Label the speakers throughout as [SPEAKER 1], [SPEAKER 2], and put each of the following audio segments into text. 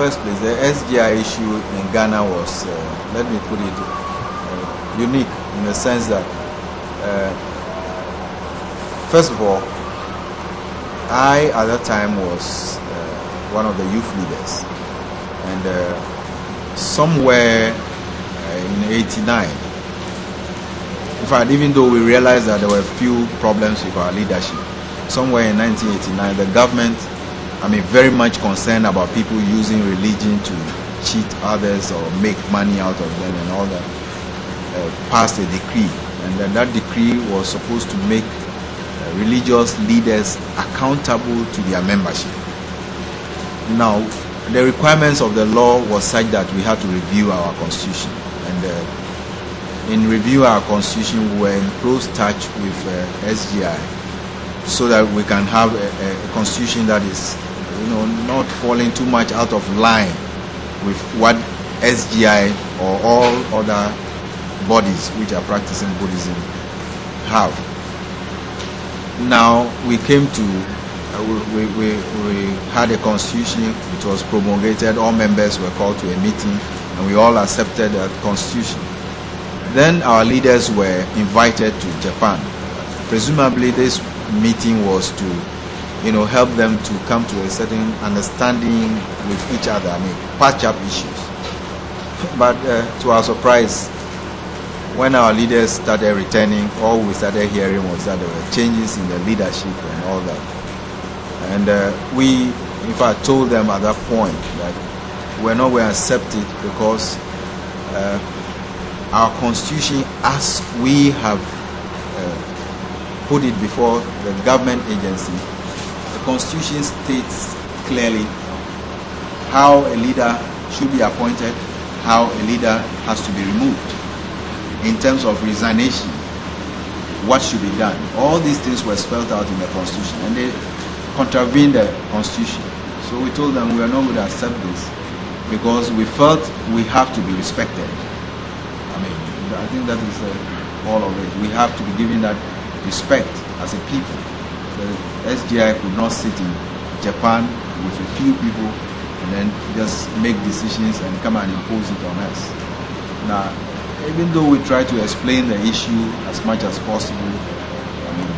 [SPEAKER 1] First place, the SGI issue in Ghana was, let me put it, unique in the sense that, first of all, I at that time was one of the youth leaders, and somewhere in '89, in fact, even though we realized that there were few problems with our leadership, somewhere in 1989, the government, very much concerned about people using religion to cheat others or make money out of them and all that, passed a decree. And then that decree was supposed to make religious leaders accountable to their membership. Now, the requirements of the law was such that we had to review our constitution. And in review our constitution, we were in close touch with SGI so that we can have a constitution that is not falling too much out of line with what SGI or all other bodies which are practicing Buddhism have. Now we came to, we had a constitution which was promulgated, all members were called to a meeting and we all accepted that constitution. Then our leaders were invited to Japan. Presumably this meeting was to help them to come to a certain understanding with each other, patch up issues. But to our surprise, when our leaders started returning, all we started hearing was that there were changes in the leadership and all that. And we, in fact, told them at that point that we're not going to accept it because our constitution, as we have put it before the government agency, the constitution states clearly how a leader should be appointed, how a leader has to be removed. In terms of resignation, what should be done. All these things were spelled out in the constitution and they contravened the constitution. So we told them we are not going to accept this because we felt we have to be respected. I think that is all of it. We have to be given that respect as a people. The SGI could not sit in Japan with a few people and then just make decisions and come and impose it on us. Now, even though we try to explain the issue as much as possible,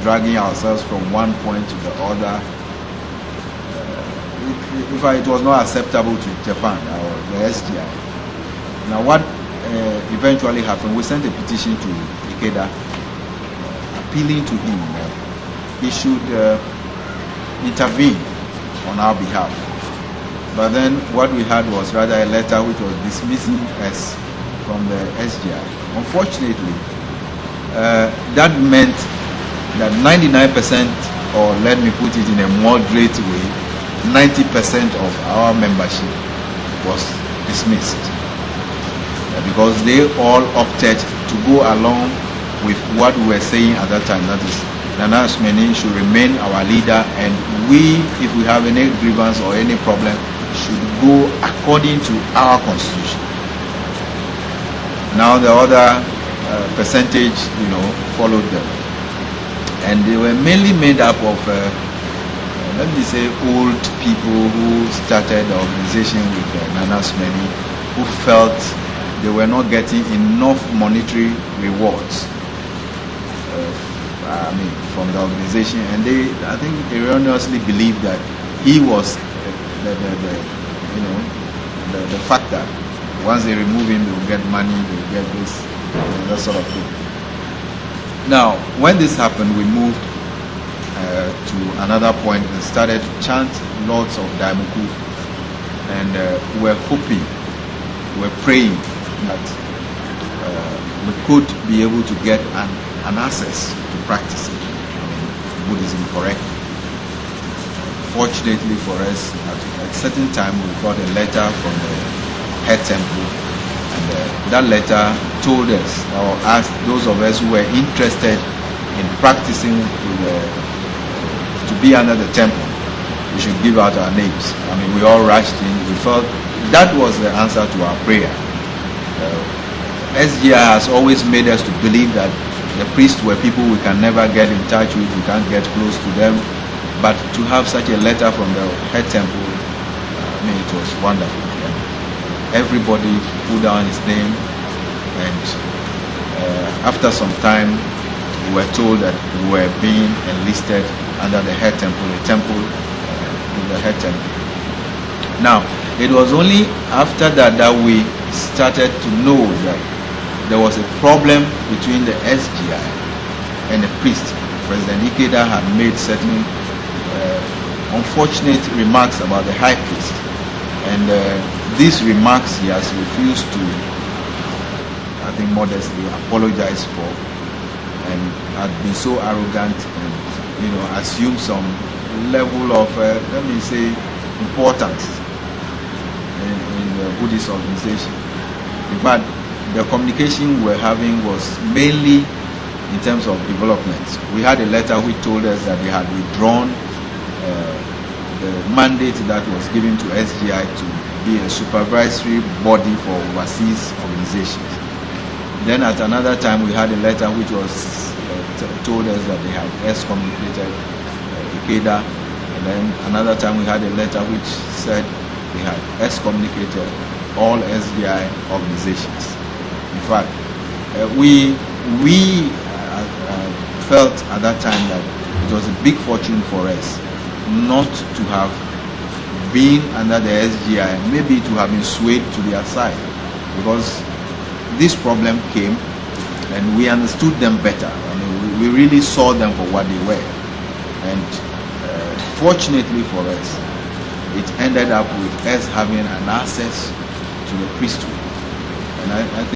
[SPEAKER 1] dragging ourselves from one point to the other, in fact, it was not acceptable to Japan or the SGI. Now, what eventually happened, we sent a petition to Ikeda appealing to him that he should intervene on our behalf. But then what we had was rather a letter which was dismissing us from the SGI. Unfortunately, that meant that 99%, or let me put it in a moderate way, 90% of our membership was dismissed. Because they all opted to go along with what we were saying at that time, that is, Nana Asmeni should remain our leader and we, if we have any grievance or any problem, should go according to our constitution. Now the other percentage, followed them. And they were mainly made up of, let me say, old people who started the organization with Nana Asmeni, who felt they were not getting enough monetary rewards from the organization, and they, I think, erroneously believed that he was the factor. Once they remove him, they will get money, they will get this, that sort of thing. Now, when this happened, we moved to another point and started to chant lots of Daimoku, and we're hoping, we're praying that we could be able to get an access to practicing Buddhism correctly. Fortunately for us, at a certain time we got a letter from the head temple, and that letter told us, or asked those of us who were interested in practicing to be under the temple, we should give out our names. We all rushed in. We felt that was the answer to our prayer. SGI has always made us to believe that the priests were people we can never get in touch with, we can't get close to them. But to have such a letter from the head temple it was wonderful. Everybody put down his name, and after some time we were told that we were being enlisted under the head temple, in the head temple. Now, it was only after that we started to know that there was a problem between the SGI and the priest. President Ikeda had made certain unfortunate remarks about the high priest, and these remarks he has refused to, I think, modestly apologize for, and had been so arrogant and assumed some level of let me say importance in the Buddhist organization. In fact, the communication we were having was mainly in terms of development. We had a letter which told us that they had withdrawn the mandate that was given to SGI to be a supervisory body for overseas organizations. Then at another time we had a letter which was told us that they had excommunicated Ikeda, and then another time we had a letter which said they had excommunicated all SGI organizations. In fact, we felt at that time that it was a big fortune for us not to have been under the SGI, maybe to have been swayed to their side, because this problem came and we understood them better. I mean, we really saw them for what they were, and fortunately for us, it ended up with us having an access to the priesthood, and I think